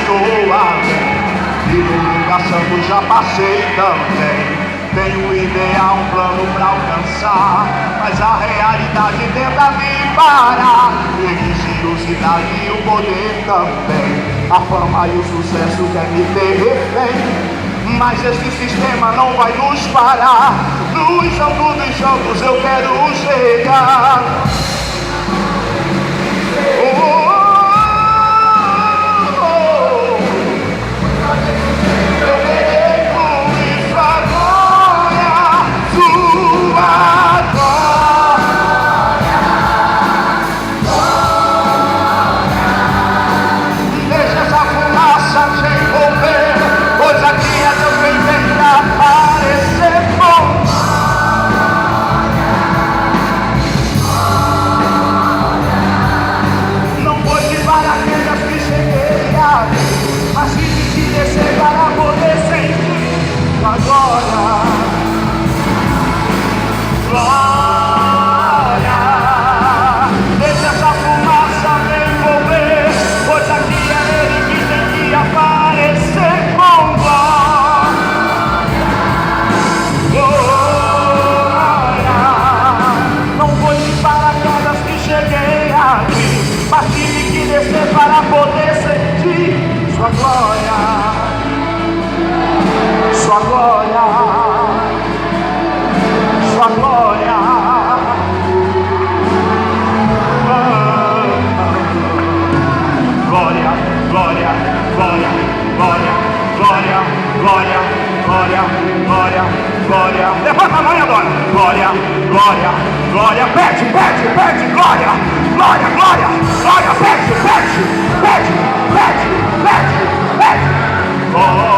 estou além. E no lugar santo já passei também. Tenho um ideal, um plano pra alcançar, mas a realidade tenta me parar. Religiosidade e o poder também, a fama e o sucesso quer me ter refém. Mas esse sistema não vai nos parar. Nos altos dos jogos eu quero chegar. Para poder sentir sua glória, sua glória, sua glória. Glória, glória, glória, glória, glória, glória, glória, glória, glória. Levanta a mão e adora. Glória, glória, glória. Pede, pede, pede, glória, glória, glória, glória. Pede, pede, pede, pede, pede, pede.